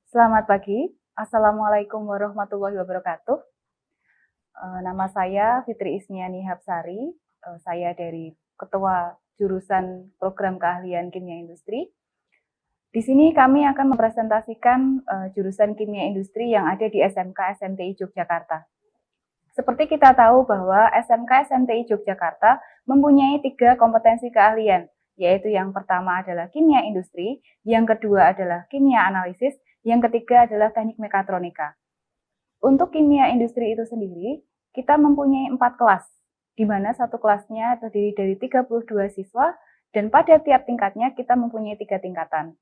Selamat pagi, Assalamualaikum warahmatullahi wabarakatuh. Nama saya Fitri Isniani Hapsari, saya dari Ketua Jurusan Program Keahlian Kimia Industri. Di sini kami akan mempresentasikan jurusan Kimia Industri yang ada di SMK SMTI Yogyakarta. Seperti kita tahu bahwa SMK SMTI Yogyakarta mempunyai 3 kompetensi keahlian, yaitu yang pertama adalah kimia industri, yang kedua adalah kimia analisis, yang ketiga adalah teknik mekatronika. Untuk kimia industri itu sendiri, kita mempunyai 4 kelas, di mana satu kelasnya terdiri dari 32 siswa, dan pada tiap tingkatnya kita mempunyai 3 tingkatan,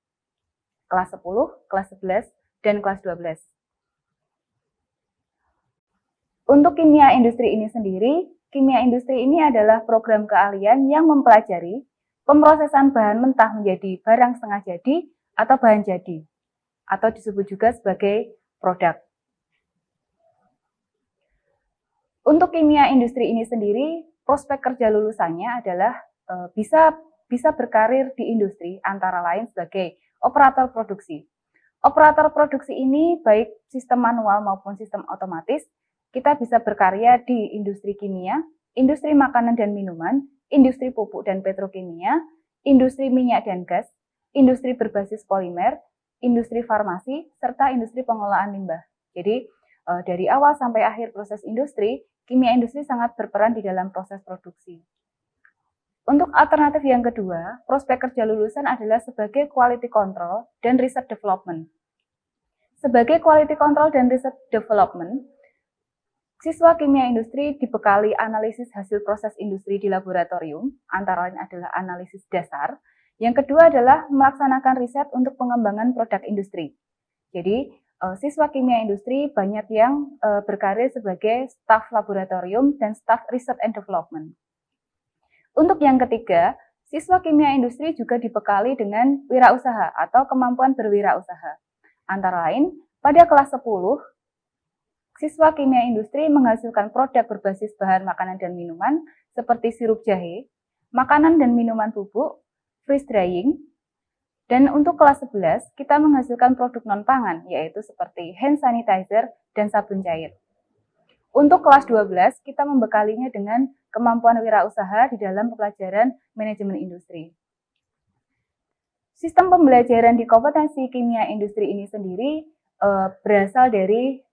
kelas 10, kelas 11, dan kelas 12. Untuk kimia industri ini sendiri, kimia industri ini adalah program keahlian yang mempelajari pemrosesan bahan mentah menjadi barang setengah jadi atau bahan jadi, atau disebut juga sebagai produk. Untuk kimia industri ini sendiri, prospek kerja lulusannya adalah bisa berkarir di industri, antara lain sebagai operator produksi. Operator produksi ini baik sistem manual maupun sistem otomatis, kita bisa berkarya di industri kimia, industri makanan dan minuman, industri pupuk dan petrokimia, industri minyak dan gas, industri berbasis polimer, industri farmasi, serta industri pengolahan limbah. Jadi dari awal sampai akhir proses industri, kimia industri sangat berperan di dalam proses produksi. Untuk alternatif yang kedua, prospek kerja lulusan adalah sebagai quality control dan research development. Sebagai quality control dan research development, siswa kimia industri dibekali analisis hasil proses industri di laboratorium, antara lain adalah analisis dasar. Yang kedua adalah melaksanakan riset untuk pengembangan produk industri. Jadi, siswa kimia industri banyak yang berkarir sebagai staf laboratorium dan staf research and development. Untuk yang ketiga, siswa kimia industri juga dibekali dengan wirausaha atau kemampuan berwirausaha. Antara lain, pada kelas 10, siswa kimia industri menghasilkan produk berbasis bahan makanan dan minuman seperti sirup jahe, makanan dan minuman bubuk, freeze drying, dan untuk kelas 11 kita menghasilkan produk non-pangan yaitu seperti hand sanitizer dan sabun cair. Untuk kelas 12 kita membekalinya dengan kemampuan wirausaha di dalam pelajaran manajemen industri. Sistem pembelajaran di kompetensi kimia industri ini sendiri berasal dari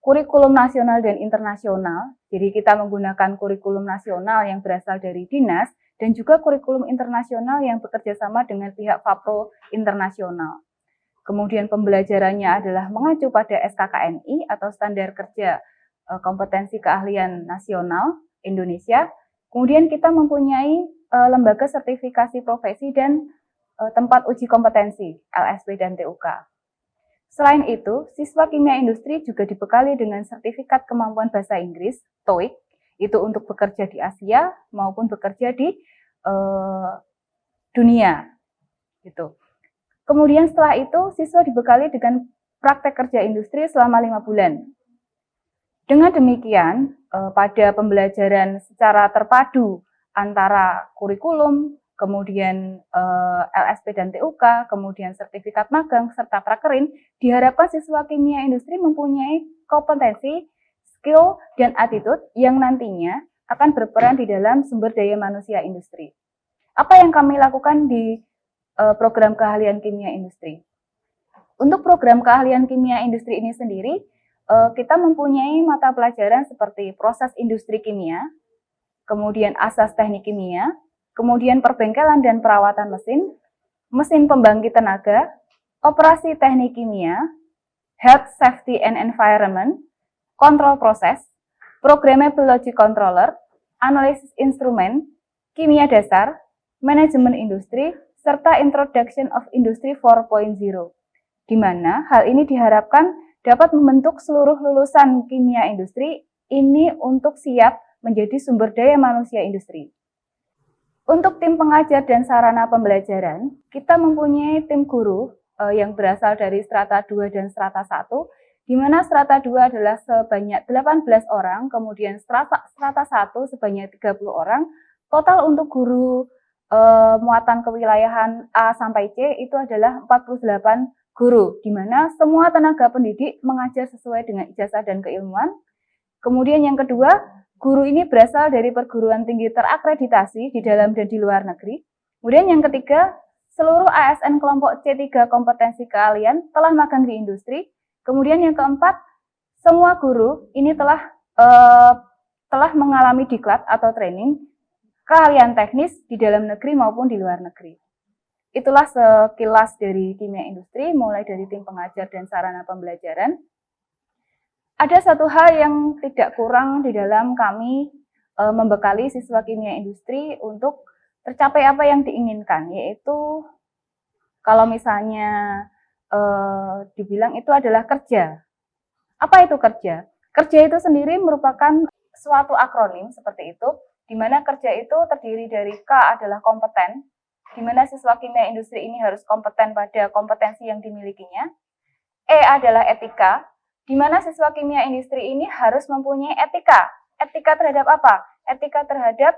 kurikulum nasional dan internasional. Jadi kita menggunakan kurikulum nasional yang berasal dari dinas dan juga kurikulum internasional yang bekerja sama dengan pihak FAPRO internasional. Kemudian pembelajarannya adalah mengacu pada SKKNI atau Standar Kerja Kompetensi Keahlian Nasional Indonesia. Kemudian kita mempunyai lembaga sertifikasi profesi dan tempat uji kompetensi LSP dan TUK. Selain itu, siswa kimia industri juga dibekali dengan sertifikat kemampuan bahasa Inggris, TOEIC, itu untuk bekerja di Asia maupun bekerja di dunia. Gitu. Kemudian setelah itu, siswa dibekali dengan praktek kerja industri selama 5 bulan. Dengan demikian, pada pembelajaran secara terpadu antara kurikulum, kemudian LSP dan TUK, kemudian sertifikat magang, serta prakerin, diharapkan siswa kimia industri mempunyai kompetensi, skill, dan attitude yang nantinya akan berperan di dalam sumber daya manusia industri. Apa yang kami lakukan di program keahlian kimia industri? Untuk program keahlian kimia industri ini sendiri, kita mempunyai mata pelajaran seperti proses industri kimia, kemudian asas teknik kimia, kemudian perbengkelan dan perawatan mesin, mesin pembangkit tenaga, operasi teknik kimia, health, safety, and environment, kontrol proses, programmable logic controller, analisis instrumen, kimia dasar, manajemen industri, serta introduction of industry 4.0, di mana hal ini diharapkan dapat membentuk seluruh lulusan kimia industri ini untuk siap menjadi sumber daya manusia industri. Untuk tim pengajar dan sarana pembelajaran, kita mempunyai tim guru yang berasal dari strata 2 dan strata 1, di mana strata 2 adalah sebanyak 18 orang, kemudian strata 1 sebanyak 30 orang. Total untuk guru muatan kewilayahan A sampai C itu adalah 48 guru, di mana semua tenaga pendidik mengajar sesuai dengan ijazah dan keilmuan. Kemudian yang kedua, guru ini berasal dari perguruan tinggi terakreditasi di dalam dan di luar negeri. Kemudian yang ketiga, seluruh ASN kelompok C3 kompetensi keahlian telah magang di industri. Kemudian yang keempat, semua guru ini telah mengalami diklat atau training keahlian teknis di dalam negeri maupun di luar negeri. Itulah sekilas dari kimia industri, mulai dari tim pengajar dan sarana pembelajaran. Ada satu hal yang tidak kurang di dalam kami membekali siswa kimia industri untuk tercapai apa yang diinginkan, yaitu kalau misalnya dibilang itu adalah kerja. Apa itu kerja? Kerja itu sendiri merupakan suatu akronim seperti itu, di mana kerja itu terdiri dari K adalah kompeten, di mana siswa kimia industri ini harus kompeten pada kompetensi yang dimilikinya. E adalah etika, di mana siswa kimia industri ini harus mempunyai etika. Etika terhadap apa? Etika terhadap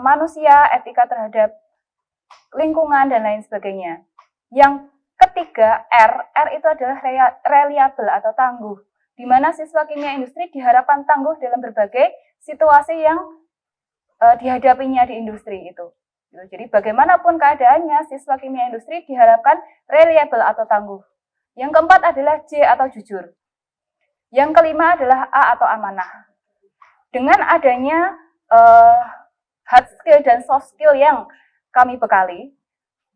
manusia, etika terhadap lingkungan, dan lain sebagainya. Yang ketiga, R itu adalah reliable atau tangguh, di mana siswa kimia industri diharapkan tangguh dalam berbagai situasi yang dihadapinya di industri itu. Jadi bagaimanapun keadaannya, siswa kimia industri diharapkan reliable atau tangguh. Yang keempat adalah J atau jujur. Yang kelima adalah A atau amanah. Dengan adanya hard skill dan soft skill yang kami bekali,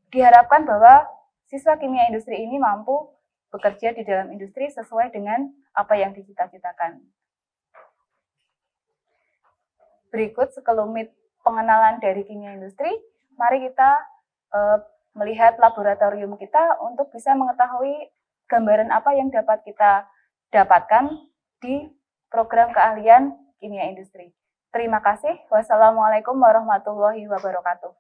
diharapkan bahwa siswa kimia industri ini mampu bekerja di dalam industri sesuai dengan apa yang dicita-citakan. Berikut sekelumit pengenalan dari kimia industri. Mari kita melihat laboratorium kita untuk bisa mengetahui gambaran apa yang dapat kita dapatkan di program keahlian kimia industri. Terima kasih. Wassalamualaikum warahmatullahi wabarakatuh.